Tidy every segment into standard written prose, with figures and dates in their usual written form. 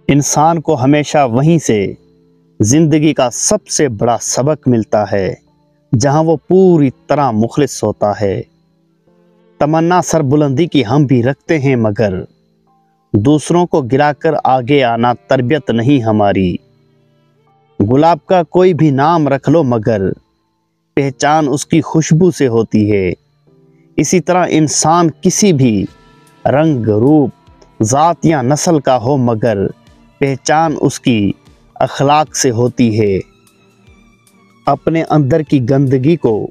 انسان کو ہمیشہ وہیں سے زندگی کا سب سے بڑا سبق ملتا ہے جہاں وہ پوری طرح مخلص ہوتا ہے۔ تمنا سر بلندی کی ہم بھی رکھتے ہیں، مگر دوسروں کو گرا کر آگے آنا تربیت نہیں ہماری۔ گلاب کا کوئی بھی نام رکھ لو، مگر پہچان اس کی خوشبو سے ہوتی ہے۔ اسی طرح انسان کسی بھی رنگ، روپ، ذات یا نسل کا ہو، مگر پہچان اس کی اخلاق سے ہوتی ہے۔ اپنے اندر کی گندگی کو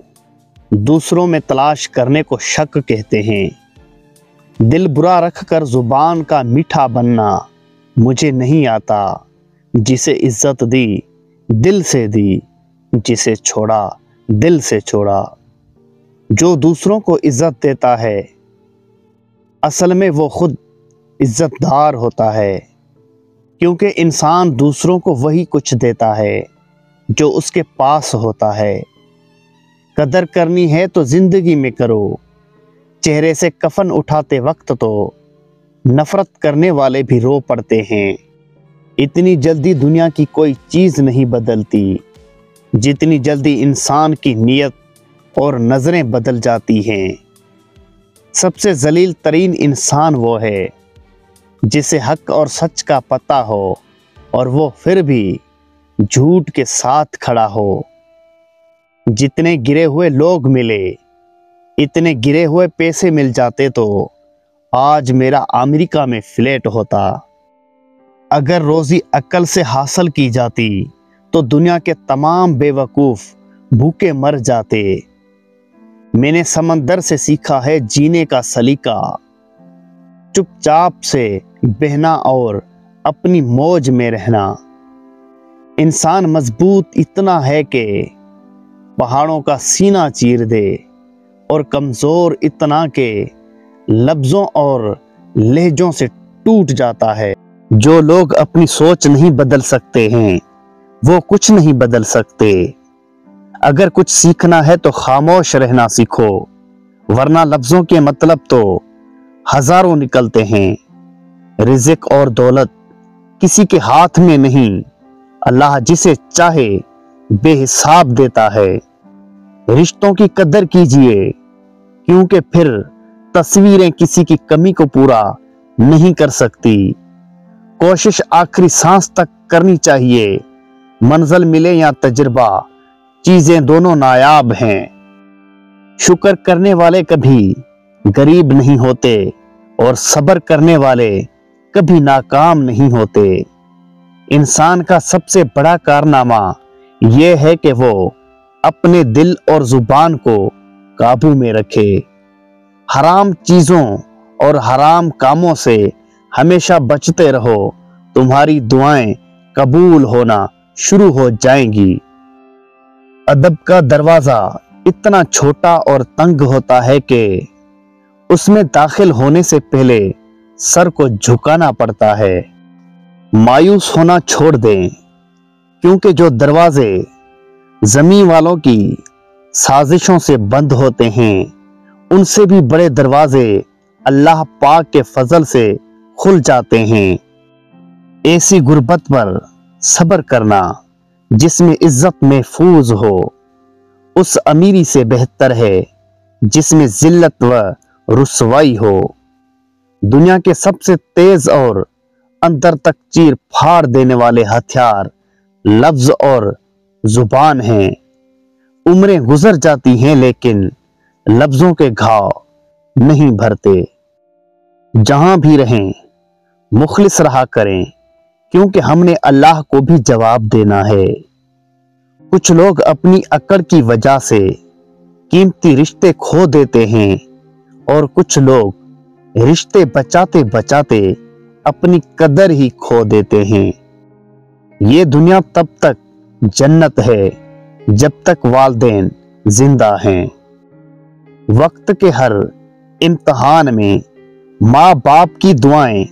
دوسروں میں تلاش کرنے کو شک کہتے ہیں۔ دل برا رکھ کر زبان کا میٹھا بننا مجھے نہیں آتا۔ جسے عزت دی دل سے دی، جسے چھوڑا دل سے چھوڑا۔ جو دوسروں کو عزت دیتا ہے اصل میں وہ خود عزت دار ہوتا ہے، کیونکہ انسان دوسروں کو وہی کچھ دیتا ہے جو اس کے پاس ہوتا ہے۔ قدر کرنی ہے تو زندگی میں کرو، چہرے سے کفن اٹھاتے وقت تو نفرت کرنے والے بھی رو پڑتے ہیں۔ اتنی جلدی دنیا کی کوئی چیز نہیں بدلتی جتنی جلدی انسان کی نیت اور نظریں بدل جاتی ہیں۔ سب سے ذلیل ترین انسان وہ ہے جسے حق اور سچ کا پتہ ہو اور وہ پھر بھی جھوٹ کے ساتھ کھڑا ہو۔ جتنے گرے ہوئے لوگ ملے، اتنے گرے ہوئے پیسے مل جاتے تو آج میرا امریکہ میں فلیٹ ہوتا۔ اگر روزی عقل سے حاصل کی جاتی تو دنیا کے تمام بے وقوف بھوکے مر جاتے۔ میں نے سمندر سے سیکھا ہے جینے کا سلیقہ، چپ چاپ سے بہنا اور اپنی موج میں رہنا۔ انسان مضبوط اتنا ہے کہ پہاڑوں کا سینہ چیر دے، اور کمزور اتنا کہ لفظوں اور لہجوں سے ٹوٹ جاتا ہے۔ جو لوگ اپنی سوچ نہیں بدل سکتے ہیں وہ کچھ نہیں بدل سکتے۔ اگر کچھ سیکھنا ہے تو خاموش رہنا سیکھو، ورنہ لفظوں کے مطلب تو ہزاروں نکلتے ہیں۔ رزق اور دولت کسی کے ہاتھ میں نہیں، اللہ جسے چاہے بے حساب دیتا ہے۔ رشتوں کی قدر کیجئے، کیونکہ پھر تصویریں کسی کی کمی کو پورا نہیں کر سکتی۔ کوشش آخری سانس تک کرنی چاہیے، منزل ملے یا تجربہ، چیزیں دونوں نایاب ہیں۔ شکر کرنے والے کبھی غریب نہیں ہوتے اور صبر کرنے والے کبھی ناکام نہیں ہوتے۔ انسان کا سب سے بڑا کارنامہ یہ ہے کہ وہ اپنے دل اور زبان کو قابو میں رکھے۔ حرام چیزوں اور حرام کاموں سے ہمیشہ بچتے رہو، تمہاری دعائیں قبول ہونا شروع ہو جائیں گی۔ ادب کا دروازہ اتنا چھوٹا اور تنگ ہوتا ہے کہ اس میں داخل ہونے سے پہلے سر کو جھکانا پڑتا ہے۔ مایوس ہونا چھوڑ دیں، کیونکہ جو دروازے زمین والوں کی سازشوں سے بند ہوتے ہیں ان سے بھی بڑے دروازے اللہ پاک کے فضل سے کھل جاتے ہیں۔ ایسی غربت پر صبر کرنا جس میں عزت محفوظ ہو اس امیری سے بہتر ہے جس میں ذلت و رسوائی ہو۔ دنیا کے سب سے تیز اور اندر تک چیر پھاڑ دینے والے ہتھیار لفظ اور زبان ہیں۔ عمریں گزر جاتی ہیں لیکن لفظوں کے گھاؤ نہیں بھرتے۔ جہاں بھی رہیں مخلص رہا کریں، کیونکہ ہم نے اللہ کو بھی جواب دینا ہے۔ کچھ لوگ اپنی اکڑ کی وجہ سے قیمتی رشتے کھو دیتے ہیں اور کچھ لوگ رشتے بچاتے بچاتے اپنی قدر ہی کھو دیتے ہیں۔ یہ دنیا تب تک جنت ہے جب تک والدین زندہ ہیں۔ وقت کے ہر امتحان میں ماں باپ کی دعائیں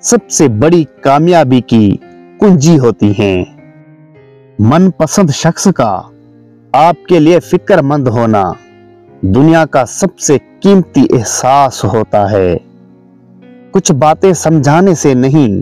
سب سے بڑی کامیابی کی کنجی ہوتی ہیں۔ من پسند شخص کا آپ کے لیے فکر مند ہونا دنیا کا سب سے قیمتی احساس ہوتا ہے۔ کچھ باتیں سمجھانے سے نہیں،